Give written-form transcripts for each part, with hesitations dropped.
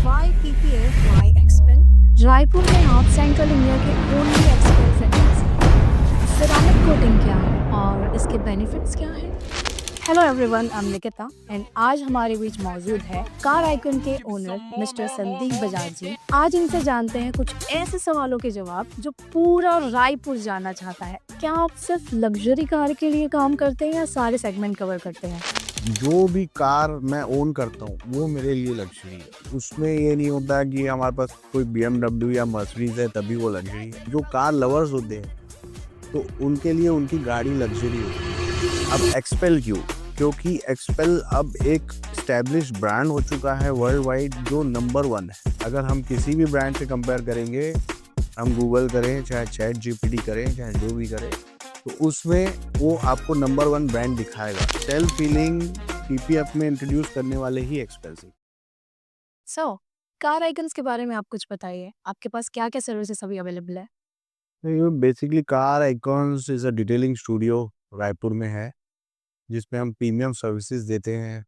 Why PPF? Why Xpel? Raipur में आप central India के only Xpel franchise. Ceramic coating क्या है और इसके बेनिफिट्स क्या हैं? Hello everyone, I am Nikita and आज हमारे बीच मौजूद है कार आइकन के ओनर मिस्टर संदीप बजाज जी। आज इनसे जानते हैं कुछ ऐसे सवालों के जवाब जो पूरा रायपुर जानना चाहता है। क्या आप सिर्फ लग्जरी कार के लिए काम करते हैं या सारे सेगमेंट कवर करते हैं? जो भी कार मैं ओन करता हूँ वो मेरे लिए लग्जरी है। उसमें ये नहीं होता कि हमारे पास कोई BMW या मर्सिडीज है तभी वो लग्जरी है। जो कार लवर्स होते हैं तो उनके लिए उनकी गाड़ी लग्जरी होती है। अब एक्सपेल क्यों? क्योंकि एक्सपेल अब एक स्टैब्लिश ब्रांड हो चुका है वर्ल्ड वाइड, जो नंबर 1 है। अगर हम किसी भी ब्रांड से कंपेयर करेंगे, हम गूगल करें, चाहे चैट जीपीटी करें, चाहे जो भी करें, तो उसमें वो आपको नंबर 1 ब्रांड दिखाएगा। सेल्फ फीलिंग पीपीएफ में इंट्रोड्यूस करने वाले ही एक्सपेल से। सो कार आइकन्स के बारे में आप कुछ बताइए। आपके पास क्या-क्या सर्विसेज अभी अवेलेबल है? Basically Car Icons is a detailing studio Raipur में है, जिसमें हम प्रीमियम सर्विसेज देते हैं।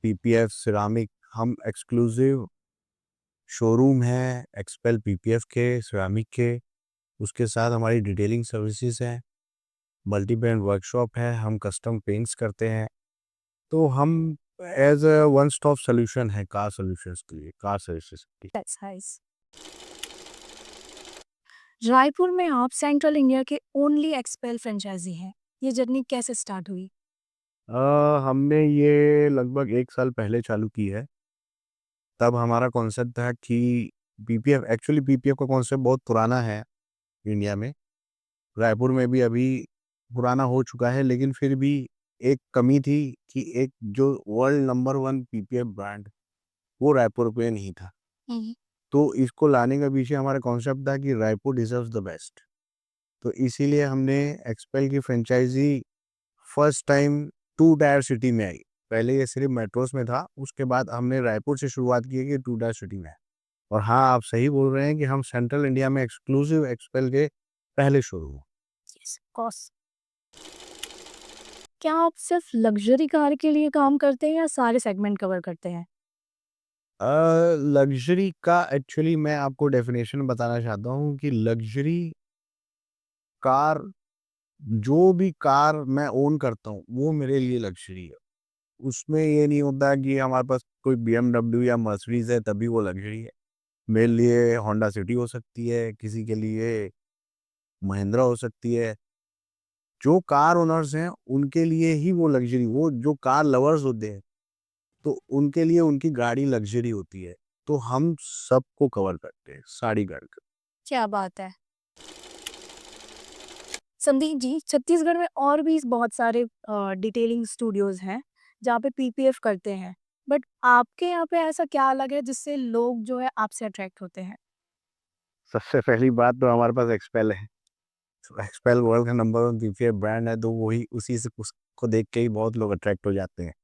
पीपीएफ सिरामिक, हम एक्सक्लूसिव शोरूम है एक्सपेल पीपीएफ के सिरामिक के। उसके साथ हमारी डिटेलिंग सर्विसेज हैं, मल्टी ब्रांड वर्कशॉप है, हम कस्टम पेंट्स करते हैं। तो हम as a one stop solution है कार सॉल्यूशंस के लिए, कार सर्विसेज के लिए। That's nice. रायपुर में आप सेंट्रल इंडिया के ओनली एक्सपेल फ्रेंचाइजी हैं। ये जर्नी कैसे स्टार्ट हुई? हमने ये लगभग 1 साल पहले चालू की है। तब हमारा कॉन्सेप्ट था कि पीपीएफ का कॉन्सेप्ट बहुत पुराना है इंडिया में। रायपुर में भी अभी पुराना हो चुका है, लेकिन फिर भी एक कमी थी कि एक जो वर्ल्ड नंबर 1 पीपीएफ ब्रांड, वो रायपुर पे नहीं था। तो इसको लाने का पीछे हमारा कॉन्सेप्ट था कि रायपुर डिजर्व्स द बेस्ट। तो इसीलिए हमने एक्सपेल की franchise first time 2 tier city में आई। पहले ये सिर्फ मेट्रोस में था, उसके बाद हमने रायपुर से शुरुआत की है कि 2 टायर सिटी में है। और हाँ, आप सही बोल रहे हैं कि हम सेंट्रल इंडिया में एक्सक्लूसिव एक्सपेल के पहले शोरूम हैं। Yes, of course. क्या आप सिर्फ लग्जरी कार के लिए काम करते हैं या सारे सेगमेंट कवर करते हैं? लग्जरी का एक्चुअली मैं आपको डेफिनेशन बताना चाहता हूँ कि लग्जरी कार, जो भी कार मैं ओन करता हूँ वो मेरे लिए लग्जरी है। उसमें ये नहीं होता कि हमारे पास कोई BMW या मर्सिडीज है तभी वो लग्जरी है। मेरे लिए होंडा सिटी हो सकती है, किसी के लिए महिंद्रा हो सकती है। जो कार ओनर्स हैं उनके लिए ही वो लग्जरी, वो जो कार लवर्स होते हैं तो उनके लिए उनकी गाड़ी लग्जरी होती है। तो हम सबको कवर करते हैं सारी गाड़ी का। क्या बात है। संदीप जी, छत्तीसगढ़ में और भी बहुत सारे डिटेलिंग स्टूडियोज़ हैं, जहाँ पे पीपीएफ करते हैं। बट आपके यहाँ पे ऐसा क्या अलग है जिससे लोग जो है आपसे अट्रैक्ट होते हैं? सबसे पहली बात तो हमारे पास एक्सपेल है। तो एक्सपेल वर्ल्ड का नंबर 1 पीपीएफ ब्रांड है, तो वही उसी से उसको देख के ही बहुत लोग अट्रैक्ट हो जाते हैं।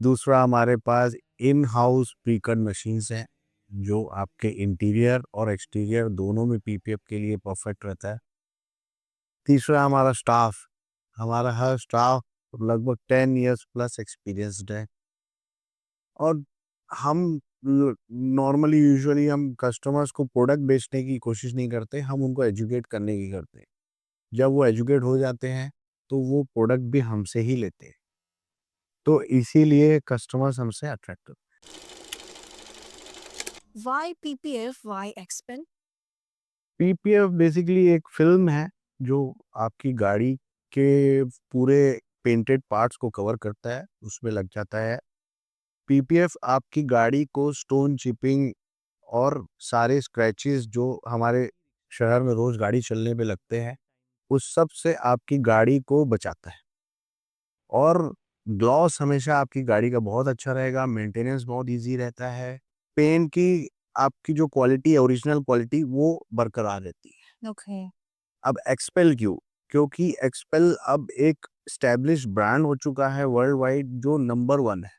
दूसरा, हमारे पास इन हाउस प्री-कट मशीन्स हैं, जो आपके इंटीरियर और एक्सटीरियर दोनों में पीपीएफ के लिए परफेक्ट रहता है। तीसरा, हमारा स्टाफ, हमारा हर स्टाफ लगभग 10 इयर्स प्लस एक्सपीरियंस्ड है। और हम नॉर्मली यूजुअली हम कस्टमर्स को प्रोडक्ट बेचने की कोशिश नहीं करते, हम उनको एजुकेट करने की करते हैं। जब वो एजुकेट हो जाते हैं तो वो प्रोडक्ट भी हमसे ही लेते हैं। तो इसीलिए कस्टमर्स हमसे अट्रैक्ट होते व्हाई पीपीएफ, व्हाई एक्सपेल? हैं। पीपीएफ बेसिकली एक फिल्म है जो आपकी गाड़ी के पूरे पेंटेड पार्ट्स को कवर करता है, उसमें लग जाता है। पीपीएफ आपकी गाड़ी को स्टोन चिपिंग और सारे स्क्रैचेस जो हमारे शहर में रोज गाड़ी चलने पे लगते हैं, उस सब से आपकी गाड़ी को बचाता है। और ग्लॉस हमेशा आपकी गाड़ी का बहुत अच्छा रहेगा, मेंटेनेंस बहुत इजी रहता है। पेंट की आपकी जो क्वालिटी है, ओरिजिनल क्वालिटी, वो बरकरार रहती है। ओके। अब एक्सपेल क्यों? क्योंकि एक्सपेल अब एक स्टैब्लिश ब्रांड हो चुका है वर्ल्ड वाइड, जो नंबर 1 है।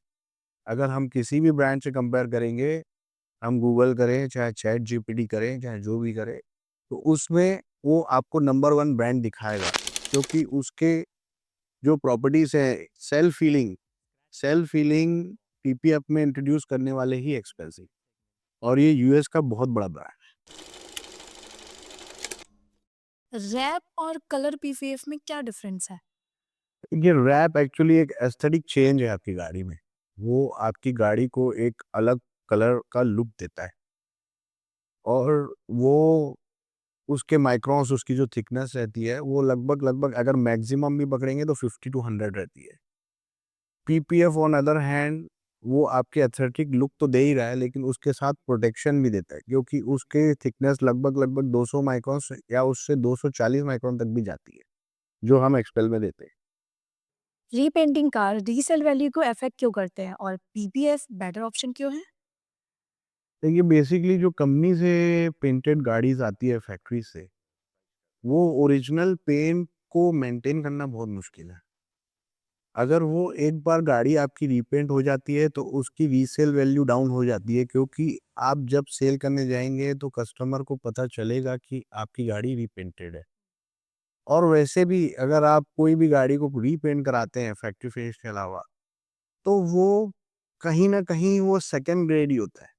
अगर हम किसी भी ब्रांड से कंपेयर करेंगे, हम गूगल करें, चाहे चैट जीपीटी करें, चाहे जो भी करें, तो उसमें वो आपको नंबर 1 ब्रांड दिखाएगा। क्योंकि उसके जो प्रॉपर्टीज है, सेल्फ फीलिंग पीपीएफ में इंट्रोड्यूस करने वाले ही एक्सपेंसिव, और ये यूएस का बहुत बड़ा ब्रांड। रैप और कलर पीपीएफ में क्या डिफरेंस है? ये रैप एक्चुअली एक एस्थेटिक चेंज है आपकी गाड़ी में। वो आपकी गाड़ी को एक अलग कलर का लुक देता है, और वो उसके माइक्रोन्स, उसकी जो थिकनेस रहती है वो लगभग अगर मैक्सिमम भी पकड़ेंगे तो 50 टू 100 रहती है। पीपीएफ ऑन अदर हैंड वो आपके एस्थेटिक लुक तो दे ही रहा है, लेकिन उसके साथ प्रोटेक्शन भी देता है, क्योंकि उसके थिकनेस लगभग 200 माइक्रोन्स या उससे 240 माइक्रोन तक भी जाती है, जो हम एक्सपेल में देते हैं। रीपेंटिंग कार रीसेल वैल्यू को अफेक्ट क्यों करते हैं और पीपीएफ बेटर ऑप्शन क्यों है? देखिए, बेसिकली जो कंपनी से पेंटेड गाड़ीज आती है फैक्ट्री से, वो ओरिजिनल पेंट को मेंटेन करना बहुत मुश्किल है। अगर वो एक बार गाड़ी आपकी रीपेंट हो जाती है तो उसकी रीसेल वैल्यू डाउन हो जाती है, क्योंकि आप जब सेल करने जाएंगे तो कस्टमर को पता चलेगा कि आपकी गाड़ी रीपेंटेड है। और वैसे भी अगर आप कोई भी गाड़ी को रीपेंट कराते हैं फैक्ट्री फिनिश के अलावा, तो वो कहीं ना कहीं वो सेकंड ग्रेड ही होता है।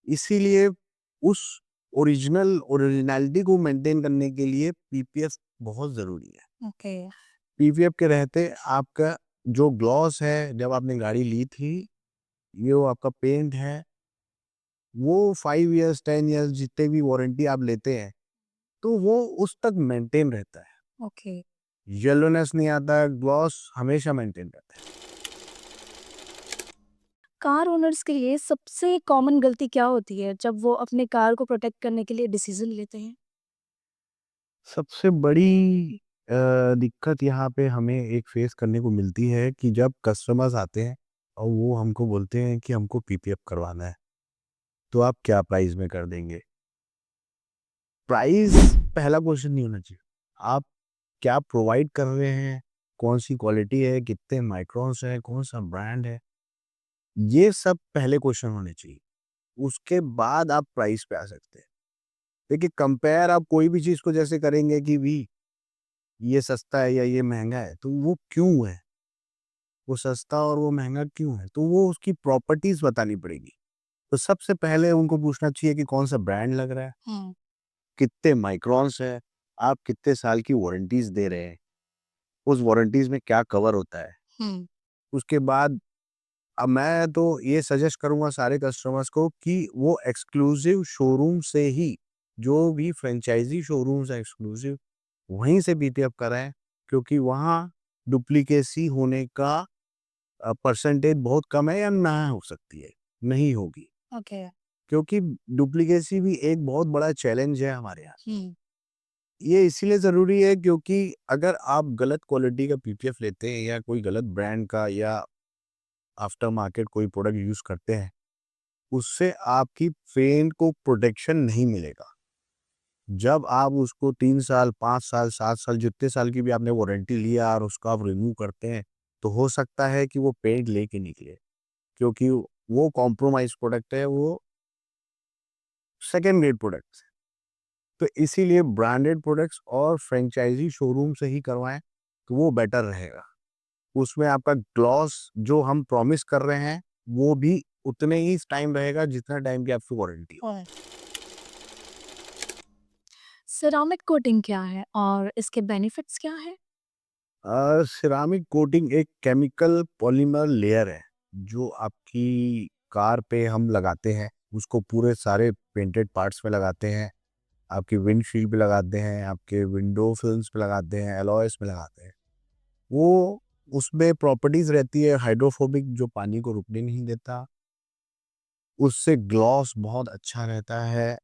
इसीलिए उस ओरिजिनलिटी को मेंटेन करने के लिए पीपीएफ बहुत ज़रूरी है। ओके। पीपीएफ के रहते आपका जो ग्लॉस है, जब आपने गाड़ी ली थी, ये वो आपका पेंट है, वो 5 इयर्स 10 इयर्स जितने भी वारंटी आप लेते हैं, तो वो उस तक मेंटेन रहता है। ओके। येलोनेस नहीं आता, ग्लॉस हमेशा मेंटेन रहता है। कार ओनर्स के लिए सबसे कॉमन गलती क्या होती है जब वो अपने कार को प्रोटेक्ट करने के लिए डिसीजन लेते हैं? सबसे बड़ी दिक्कत यहाँ पे हमें एक फेस करने को मिलती है कि जब कस्टमर्स आते हैं और वो हमको बोलते हैं कि हमको पीपीएफ करवाना है, तो आप क्या प्राइस में कर देंगे? प्राइस पहला क्वेश्चन नहीं होना चाहिए। आप क्या प्रोवाइड कर रहे हैं, कौन सी क्वालिटी है, कितने माइक्रोन्स है, कौन सा ब्रांड है, ये सब पहले क्वेश्चन होने चाहिए। उसके बाद आप प्राइस पे आ सकते हैं। देखिए, कंपेयर आप कोई भी चीज़ को जैसे करेंगे कि भी ये सस्ता है या ये महँगा है, तो वो क्यों है? वो सस्ता और वो महँगा क्यों है? तो वो उसकी प्रॉपर्टीज़ बतानी पड़ेगी। तो सबसे पहले उनको पूछना चाहिए कि कौन-सा ब्रांड लग रहा है, हुँ। कितने माइक्रोन्स है, आप कितने साल की वारंटीज़ दे रहे हैं, उस वारंटीज़ में क्या कवर होता है। हुँ। उसके बाद अब मैं तो ये सजेस्ट करूँगा सारे कस्टमर्स को कि वो एक्सक्लूसिव शोरूम से ही, जो भी फ्रेंचाइज़ी शोरूम्स हैं एक्सक्लूसिव, वहीं से पीपीएफ कराएँ, क्योंकि वहाँ डुप्लीकेसी होने का परसेंटेज बहुत कम है या ना हो सकती है, नहीं होगी। ओके। क्योंकि डुप्लीकेसी भी एक बहुत बड़ा चैलेंज है हमारे यहाँ। हुँ। ये इसीलिए ज़रूरी है क्योंकि अगर आप गलत क्वालिटी का पीपीएफ लेते हैं या कोई गलत ब्रांड का या आफ्टर मार्केट कोई प्रोडक्ट यूज़ करते हैं, उससे आपकी पेंट को प्रोटेक्शन नहीं मिलेगा। जब आप उसको 3 साल, 5 साल, 7 साल, जितने साल की भी आपने वारंटी लिया और उसको आप रिमूव करते हैं, तो हो सकता है कि वो पेंट लेके निकले, क्योंकि वो कॉम्प्रोमाइज़ प्रोडक्ट है, वो सेकंड ग्रेड प्रोडक्ट्स है। तो इसीलिए ब्रांडेड प्रोडक्ट्स और फ्रेंचाइज़ी शोरूम से ही करवाएँ, तो वो बेटर रहेगा। उसमें आपका ग्लॉस जो हम प्रॉमिस कर रहे हैं, वो भी उतने ही टाइम रहेगा जितना टाइम की आपकी वारंटी हो। और सेरामिक कोटिंग क्या है और इसके बेनिफिट्स क्या हैं? सिरामिक कोटिंग एक केमिकल पॉलीमर लेयर है, जो आपकी कार पे हम लगाते हैं। उसको पूरे सारे पेंटेड पार्ट्स में लगाते हैं, आपकी विंडशील्ड पे लगाते हैं, आपके विंडो फिल्म्स पे लगाते हैं, एलॉयस में लगाते हैं। वो उसमें प्रॉपर्टीज़ रहती है हाइड्रोफोबिक, जो पानी को रुकने नहीं देता। उससे ग्लॉस बहुत अच्छा रहता है,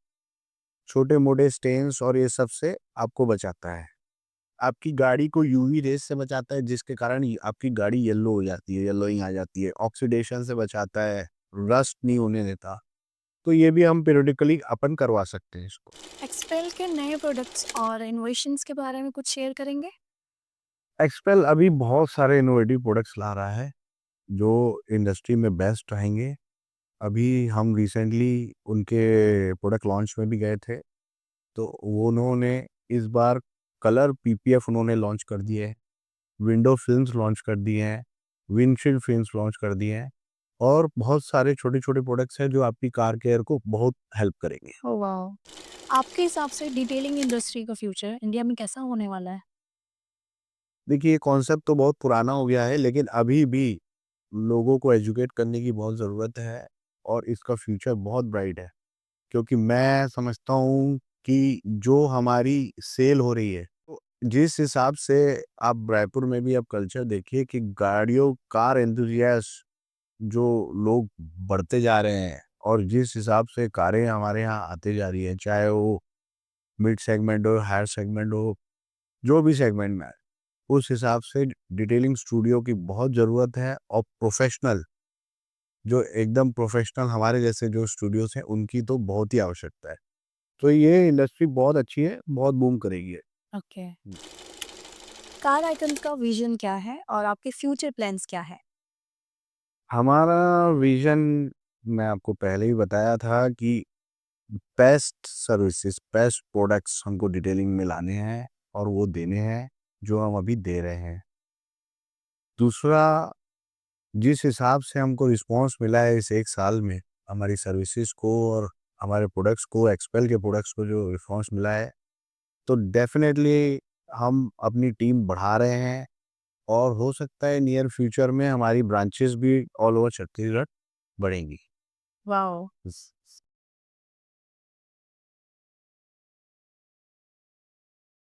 छोटे-मोटे स्टेन्स और ये सब से आपको बचाता है। आपकी गाड़ी को यूवी रेस से बचाता है, जिसके कारण ये आपकी गाड़ी येलो हो जाती है, येलोइंग आ जाती है, ऑक्सीडेशन से बचाता है, रस्ट नहीं होने देता। तो ये भी हम पीरियडिकली अपन करवा सकते हैं इसको। एक्सपेल के नए प्रोडक्ट्स और इनोवेशंस के बारे में कुछ शेयर करेंगे? एक्सपेल अभी बहुत सारे इनोवेटिव प्रोडक्ट्स ला रहा है, जो इंडस्ट्री में बेस्ट रहेंगे। अभी हम रिसेंटली उनके प्रोडक्ट लॉन्च में भी गए थे, तो वो उन्होंने इस बार कलर पीपीएफ उन्होंने लॉन्च कर दिए हैं, विंडो फिल्म्स लॉन्च कर दिए हैं, विंडशील्ड फिल्म्स लॉन्च कर दिए हैं, और बहुत सारे छोटे-छोटे प्रोडक्ट्स हैं जो आपकी कार केयर को बहुत हेल्प करेंगे। Oh wow! आपके हिसाब से डिटेलिंग इंडस्ट्री का फ्यूचर इंडिया में कैसा होने वाला है? देखिए, ये कॉन्सेप्ट तो बहुत पुराना हो गया है, लेकिन अभी भी लोगों को एजुकेट करने की बहुत ज़रूरत है और इसका फ्यूचर बहुत ब्राइट है। क्योंकि मैं समझता हूँ कि जो हमारी सेल हो रही है, तो जिस हिसाब से आप रायपुर में भी आप कल्चर देखिए कि गाड़ियों कार एंथुसियास्ट जो लोग बढ़ते जा रहे हैं और जिस हिसाब से कारें हमारे यहाँ आते जा रही हैं, चाहे वो मिड सेगमेंट हो, हायर सेगमेंट हो, जो भी सेगमेंट में आए, उस हिसाब से डिटेलिंग स्टूडियो की बहुत ज़रूरत है और प्रोफ़ेशनल जो एकदम प्रोफ़ेशनल हमारे जैसे जो स्टूडियोज़ हैं, उनकी तो बहुत ही आवश्यकता है। तो ये इंडस्ट्री बहुत अच्छी है, बहुत बूम करेगी ये। ओके। हुँ। कार आइकन्स का विज़न क्या है और आपके फ्यूचर प्लान्स क्या है? हमारा विज़न मैं आपको पहले ही बताया था कि बेस्ट सर्विसेज़, बेस्ट प्रोडक्ट्स हमको डिटेलिंग में लाने हैं और वो देने हैं, जो हम अभी दे रहे हैं। दूसरा, जिस हिसाब से हमको रिस्पॉन्स मिला है इस 1 साल में, हमारी सर्विसेज़ को और हमारे प्रोडक्ट्स को, एक्सपेल के प्रोडक्ट्स को जो रिस्पॉन्स मिला है, तो डेफ़िनेटली हम अपनी टीम बढ़ा रहे हैं और हो सकता है नियर फ्यूचर में हमारी ब्रांचेस भी ऑल ओवर छत्तीसगढ़ बढ़ेंगी। वाओ! बस।